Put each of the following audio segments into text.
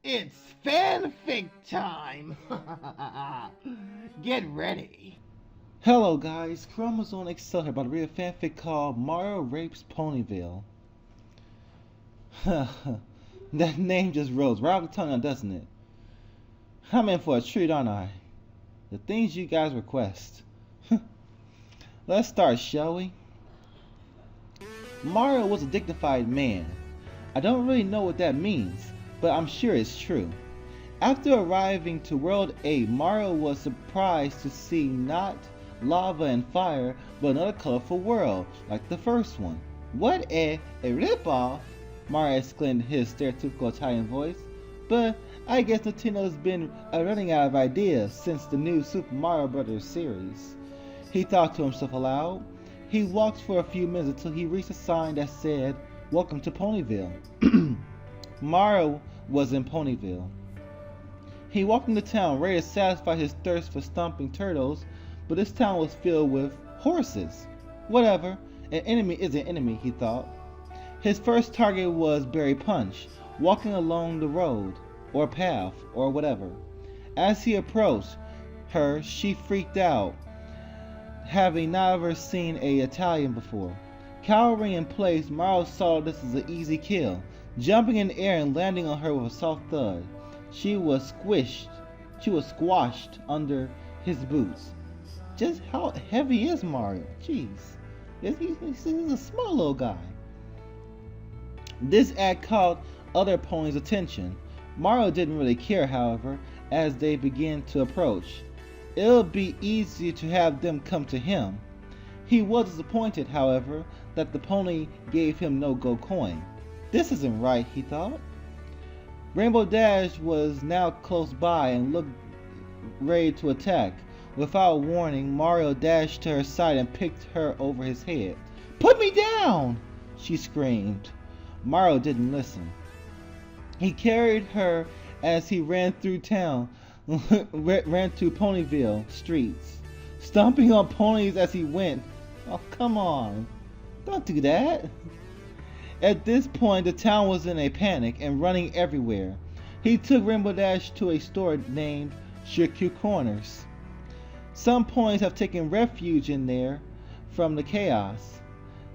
It's fanfic time! Get ready! Hello guys, Chromosome Excel here about to read a fanfic called Mario Rapes Ponyville. That name just rolls right off the tongue, doesn't it? I'm in for a treat, aren't I? The things you guys request. Let's start, shall we? Mario was a dignified man. I don't really know what that means, but I'm sure it's true. After arriving to World 8, Mario was surprised to see not lava and fire, but another colorful world, like the first one. What a ripoff! Mario exclaimed in his stereotypical Italian voice. But I guess Nintendo's been running out of ideas since the new Super Mario Bros. Series. He thought to himself aloud. He walked for a few minutes until he reached a sign that said, "Welcome to Ponyville." Mario was in Ponyville. He walked into town ready to satisfy his thirst for stomping turtles, but this town was filled with horses. Whatever, an enemy is an enemy, he thought. His first target was Berry Punch, walking along the road, or path, or whatever. As he approached her, she freaked out, having never seen an Italian before. Cowering in place, Mario saw this as an easy kill, jumping in the air and landing on her with a soft thud. She was squashed under his boots. Just how heavy is Mario? Jeez. He's a small little guy. This act caught other ponies' attention. Mario didn't really care, however, as they began to approach. It'll be easier to have them come to him. He was disappointed, however, that the pony gave him no gold coin. This isn't right, he thought. Rainbow Dash was now close by and looked ready to attack. Without warning, Mario dashed to her side and picked her over his head. "Put me down!" she screamed. Mario didn't listen. He carried her as he ran through town, ran through Ponyville streets, stomping on ponies as he went. Oh, come on. Don't do that. At this point, the town was in a panic and running everywhere. He took Rainbow Dash to a store named Shirku Corners. Some ponies have taken refuge in there from the chaos.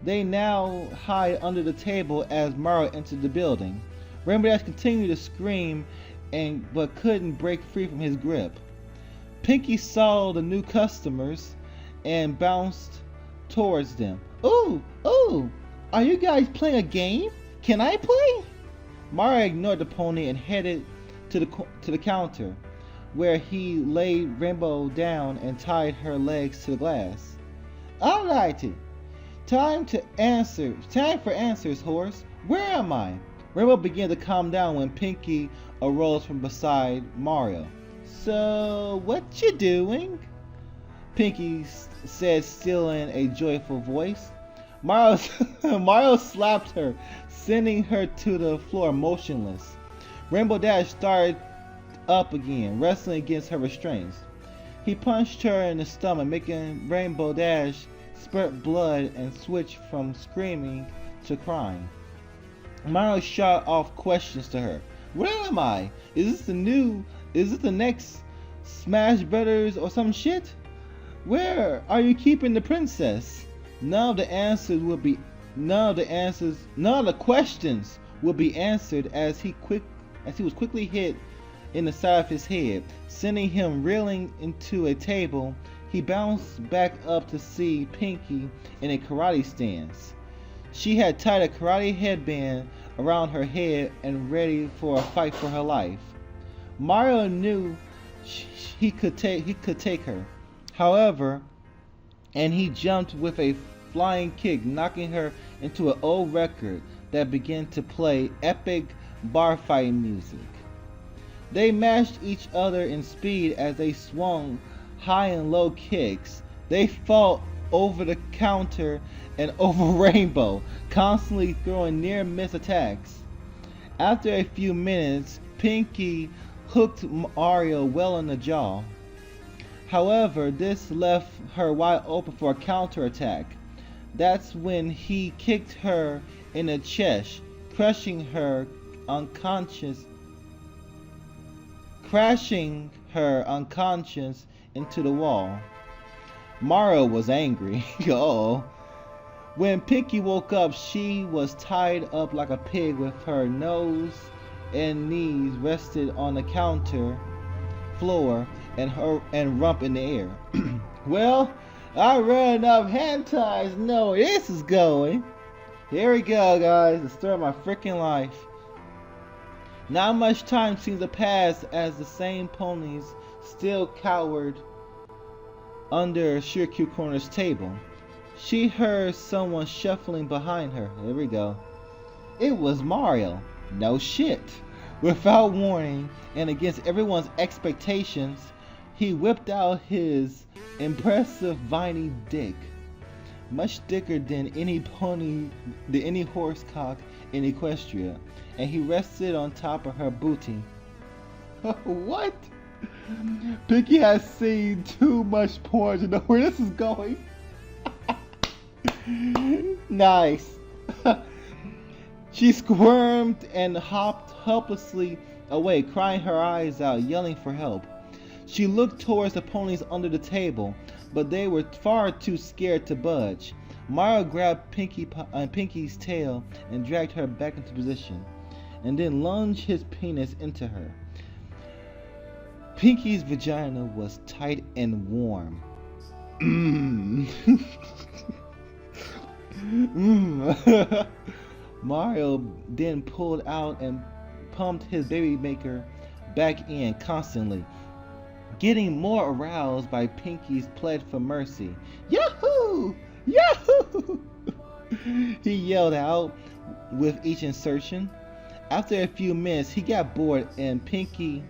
They now hide under the table as Mario entered the building. Rainbow Dash continued to scream but couldn't break free from his grip. Pinky saw the new customers and bounced towards them. "Ooh, ooh! Are you guys playing a game? Can I play?" Mario ignored the pony and headed to the counter, where he laid Rainbow down and tied her legs to the glass. "Alrighty, time for answers, horse. Where am I?" Rainbow began to calm down when Pinky arose from beside Mario. "So, what you doing?" Pinky said, still in a joyful voice. Mario slapped her, sending her to the floor motionless. Rainbow Dash started up again, wrestling against her restraints. He punched her in the stomach, making Rainbow Dash spurt blood and switch from screaming to crying. Mario shot off questions to her. "Where am I? Is this the next Smash Brothers or some shit? Where are you keeping the princess?" None of the questions would be answered as he was quickly hit in the side of his head, sending him reeling into a table. He bounced back up to see Pinky in a karate stance. She had tied a karate headband around her head and ready for a fight for her life. Mario knew he could take her, however, and he jumped with a flying kick, knocking her into an old record that began to play epic bar fighting music. They matched each other in speed as they swung high and low kicks. They fought over the counter and over Rainbow, constantly throwing near-miss attacks. After a few minutes, Pinky hooked Mario well in the jaw. However, this left her wide open for a counterattack. That's when he kicked her in the chest, crushing her unconscious crashing her unconscious into the wall. Mario was angry. Oh. When Pinky woke up, she was tied up like a pig with her nose and knees rested on the counter floor and rump in the air. Well, I read enough hentais to know where this is going. Here we go, guys. The story of my freaking life. Not much time seems to pass as the same ponies still cowered under Sugar Corner's table. She heard someone shuffling behind her. Here we go. It was Mario. No shit. Without warning and against everyone's expectations, he whipped out his impressive viney dick. Much thicker than any horsecock in Equestria, and he rested on top of her booty. What? Pinky has seen too much porn to know where this is going. Nice. She squirmed and hopped helplessly away, crying her eyes out, yelling for help. She looked towards the ponies under the table, but they were far too scared to budge. Mario grabbed Pinky's tail and dragged her back into position, and then lunged his penis into her. Pinky's vagina was tight and warm. Mario then pulled out and pumped his baby maker back in constantly, getting more aroused by Pinky's plea for mercy. Yahoo! Yahoo! He yelled out with each insertion. After a few minutes, he got bored of Pinky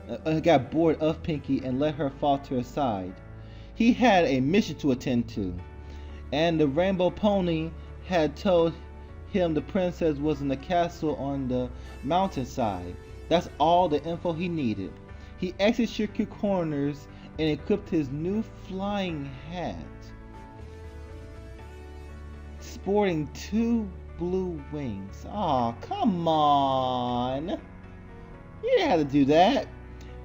and let her fall to her side. He had a mission to attend to, and the Rainbow Pony had told him the princess was in the castle on the mountainside. That's all the info he needed. He exited Sugar Corners and equipped his new flying hat, sporting 2 blue wings. Aw, come on! You didn't have to do that.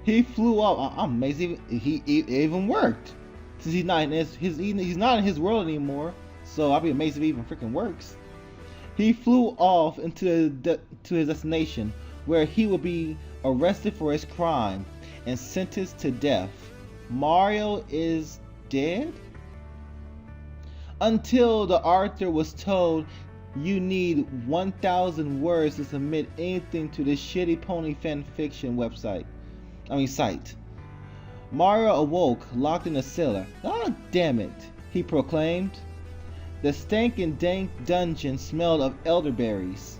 He flew up. I'm amazed it even worked. Since he's not in his world anymore, so I'll be amazed if it even freaking works. He flew off to his destination, where he will be arrested for his crime and sentenced to death. Mario is dead? Until the author was told you need 1,000 words to submit anything to this shitty pony fanfiction site. Mario awoke, locked in a cellar. Ah, damn it, he proclaimed. The stank and dank dungeon smelled of elderberries.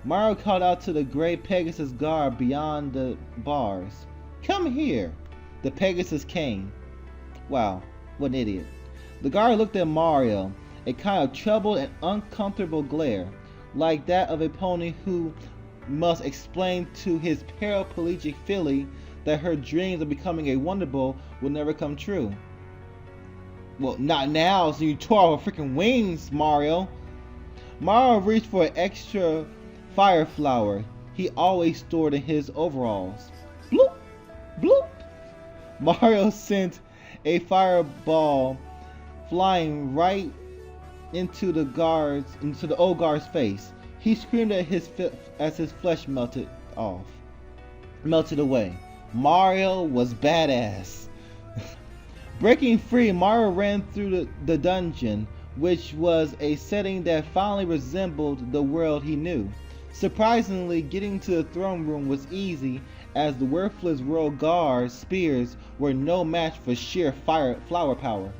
Mario called out to the gray Pegasus guard beyond the bars. Come here. The Pegasus came. Wow, what an idiot. The guard looked at Mario, a kind of troubled and uncomfortable glare, like that of a pony who must explain to his paraplegic filly that her dreams of becoming a Wonderboy will never come true. Well, not now, so you tore off her freaking wings, Mario. Mario reached for an extra fire flower he always stored in his overalls. Bloop! Bloop! Mario sent a fireball flying right into the old guard's face. He screamed as his flesh melted away. Mario was badass. Breaking free, Mario ran through the dungeon, which was a setting that finally resembled the world he knew. Surprisingly, getting to the throne room was easy, as the worthless world guard's spears were no match for sheer flower power.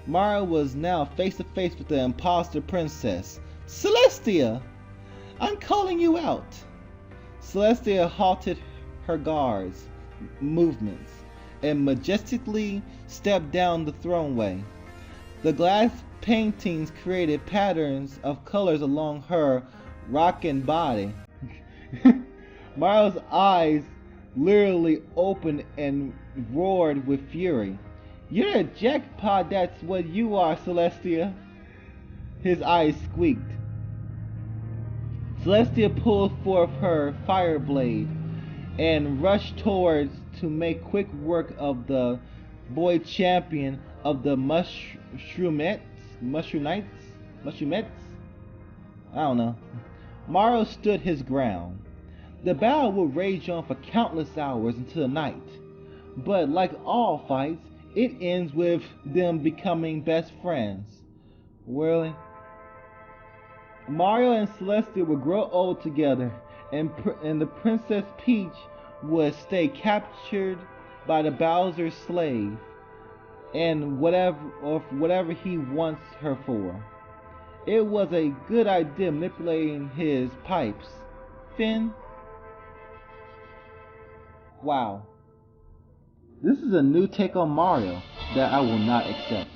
Mario was now face to face with the imposter princess. Celestia! I'm calling you out! Celestia halted her guards' movements and majestically stepped down the throneway. The glass paintings created patterns of colors along her rocking body. Mario's eyes literally opened and roared with fury. You're a jackpot, that's what you are, Celestia. His eyes squeaked. Celestia pulled forth her fire blade and rushed towards to make quick work of the boy champion of the Mushroomettes? I don't know. Mario stood his ground. The battle would rage on for countless hours into the night, but like all fights, it ends with them becoming best friends. Really? Mario and Celestia would grow old together, and the Princess Peach would stay captured by the Bowser slave, and whatever he wants her for. It was a good idea manipulating his pipes. Finn? Wow. This is a new take on Mario that I will not accept.